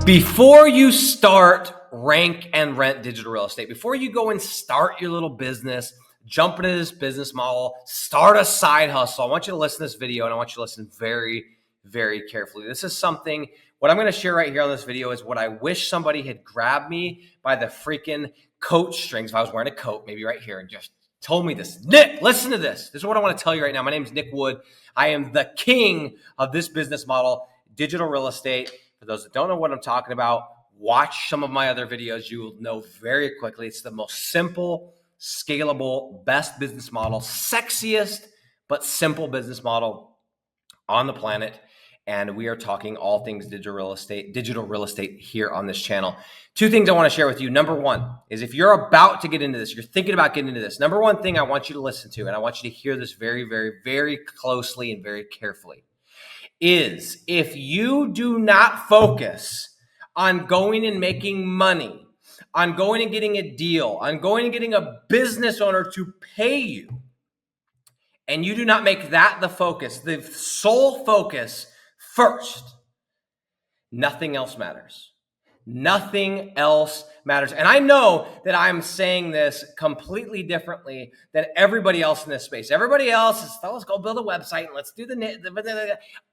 Before you start Rank and Rent digital real estate, before you go and start your little business, jump into this business model, start a side hustle, I want you to listen to this video, and I want you to listen very, very carefully. This is something, what I'm going to share right here on this video is what I wish somebody had grabbed me by the freaking coat strings. If I was wearing a coat, maybe right here, and just told me this. Nick, listen to this. This is what I want to tell you right now. My name is Nick Wood. I am the king of this business model, digital real estate. For those that don't know what I'm talking about, watch some of my other videos. You will know very quickly. It's the most simple, scalable, best business model, sexiest, but simple business model on the planet. And we are talking all things digital real estate here on this channel. Two things I want to share with you. Number one is if you're about to get into this, you're thinking about getting into this, number one thing I want you to listen to, and I want you to hear this very, very, very closely and very carefully, is if you do not focus on going and making money, on going and getting a deal, on going and getting a business owner to pay you, and you do not make that the focus, the sole focus first, nothing else matters. Nothing else matters. And I know that I'm saying this completely differently than everybody else in this space. Everybody else is, oh, let's go build a website and let's do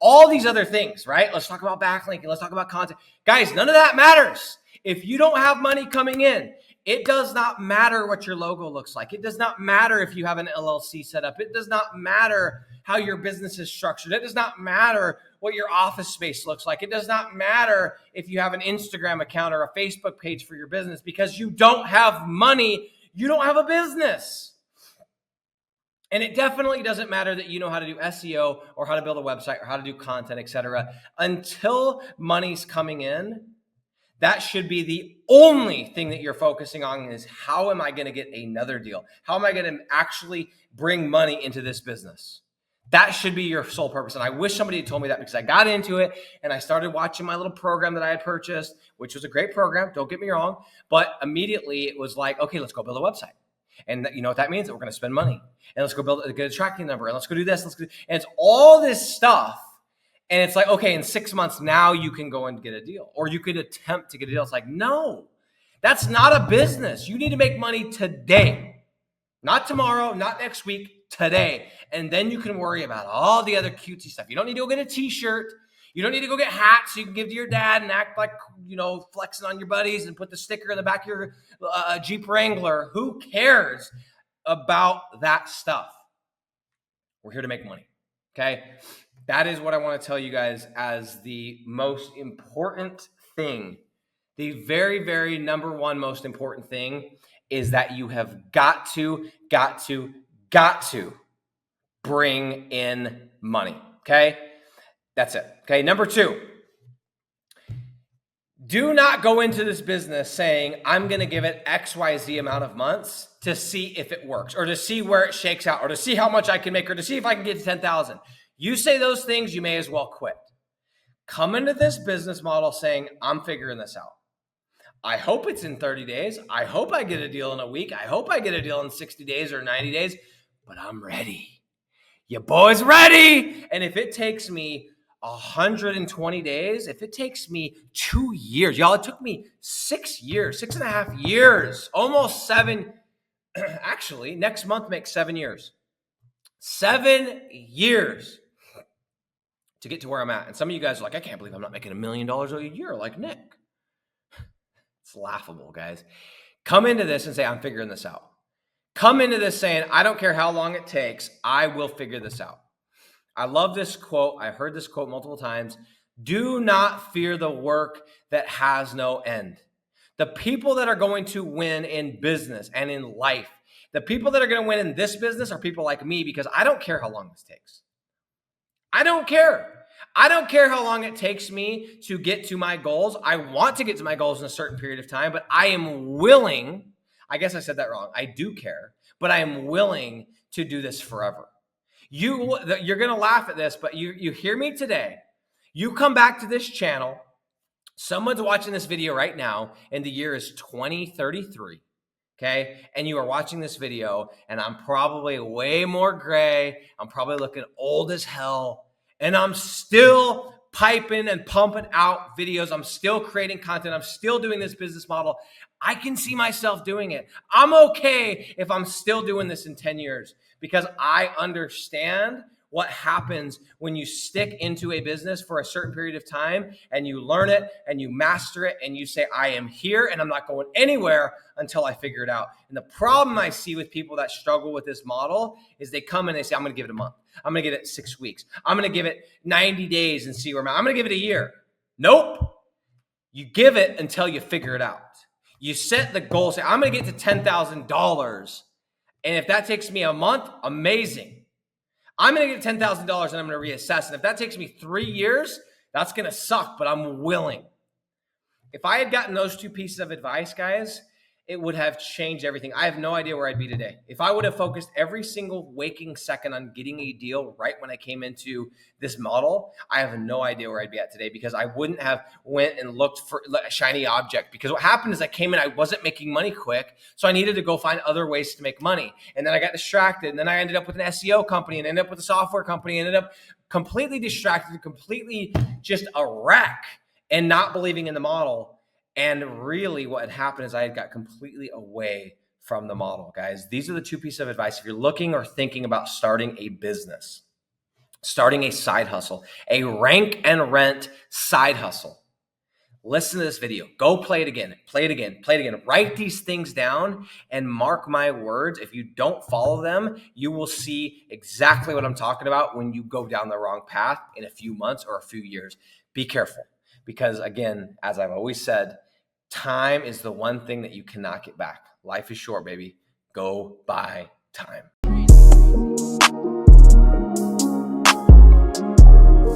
all these other things, right? Let's talk about backlinking. Let's talk about content. Guys, none of that matters. If you don't have money coming in, it does not matter what your logo looks like. It does not matter if you have an LLC set up. It does not matter how your business is structured. It does not matter what your office space looks like. It does not matter if you have an Instagram account or a Facebook page for your business, because you don't have money, you don't have a business. And it definitely doesn't matter that you know how to do SEO or how to build a website or how to do content, etc. Until money's coming in, that should be the only thing that you're focusing on is how am I going to get another deal? How am I going to actually bring money into this business? That should be your sole purpose. And I wish somebody had told me that, because I got into it and I started watching my little program that I had purchased, which was a great program. Don't get me wrong. But immediately it was like, okay, let's go build a website. And you know what that means? That we're going to spend money. And let's go get a tracking number. And let's go do this. And it's all this stuff. And it's like, okay, in 6 months, now you can go and get a deal, or you could attempt to get a deal. It's like, no, that's not a business. You need to make money today, not tomorrow, not next week, today. And then you can worry about all the other cutesy stuff. You don't need to go get a t-shirt. You don't need to go get hats so you can give to your dad and act like, you know, flexing on your buddies and put the sticker in the back of your Jeep Wrangler. Who cares about that stuff? We're here to make money, okay? That is what I want to tell you guys as the most important thing. The very, very number one most important thing is that you have got to bring in money, okay? That's it, okay? Number two, do not go into this business saying, I'm going to give it XYZ amount of months to see if it works, or to see where it shakes out, or to see how much I can make, or to see if I can get to 10,000. You say those things, you may as well quit. Come into this business model saying, I'm figuring this out. I hope it's in 30 days. I hope I get a deal in a week. I hope I get a deal in 60 days or 90 days, but I'm ready. Your boy's ready. And if it takes me 120 days, if it takes me 2 years, y'all, it took me 6 years, 6.5 years, almost 7. Actually, next month makes 7 years. 7 years to get to where I'm at. And some of you guys are like, I can't believe I'm not making $1 million a year like Nick. It's laughable, guys. Come into this and say, I'm figuring this out. Come into this saying, I don't care how long it takes, I will figure this out. I love this quote. I heard this quote multiple times. Do not fear the work that has no end. The people that are going to win in business and in life, the people that are going to win in this business are people like me, because I don't care how long this takes. I don't care. I don't care how long it takes me to get to my goals. I want to get to my goals in a certain period of time, but I am willing, I guess I said that wrong. I do care, but I am willing to do this forever. You're going to laugh at this, but you hear me today. You come back to this channel. Someone's watching this video right now, and the year is 2033. Okay. And you are watching this video, and I'm probably way more gray. I'm probably looking old as hell, and I'm still piping and pumping out videos. I'm still creating content. I'm still doing this business model. I can see myself doing it. I'm okay if I'm still doing this in 10 years because I understand what happens when you stick into a business for a certain period of time and you learn it and you master it and you say, I am here and I'm not going anywhere until I figure it out. And the problem I see with people that struggle with this model is they come and they say, I'm going to give it a month. I'm going to give it 6 weeks. I'm going to give it 90 days and see where I'm going to give it a year. Nope. You give it until you figure it out. You set the goal, say, I'm going to get to $10,000. And if that takes me a month, amazing. I'm going to get $10,000 and I'm going to reassess. And if that takes me 3 years, that's going to suck, but I'm willing. If I had gotten those 2 pieces of advice, guys, it would have changed everything. I have no idea where I'd be today. If I would have focused every single waking second on getting a deal right when I came into this model, I have no idea where I'd be at today because I wouldn't have went and looked for a shiny object. Because what happened is I came in, I wasn't making money quick, so I needed to go find other ways to make money. And then I got distracted, and then I ended up with an SEO company and ended up with a software company, and ended up completely distracted, completely just a wreck and not believing in the model. And really what had happened is I had got completely away from the model, guys. These are the 2 pieces of advice. If you're looking or thinking about starting a business, starting a side hustle, a rank and rent side hustle, listen to this video. Go play it again. Play it again. Play it again. Write these things down and mark my words. If you don't follow them, you will see exactly what I'm talking about when you go down the wrong path in a few months or a few years. Be careful. Because again, as I've always said, time is the one thing that you cannot get back. Life is short, baby. Go buy time.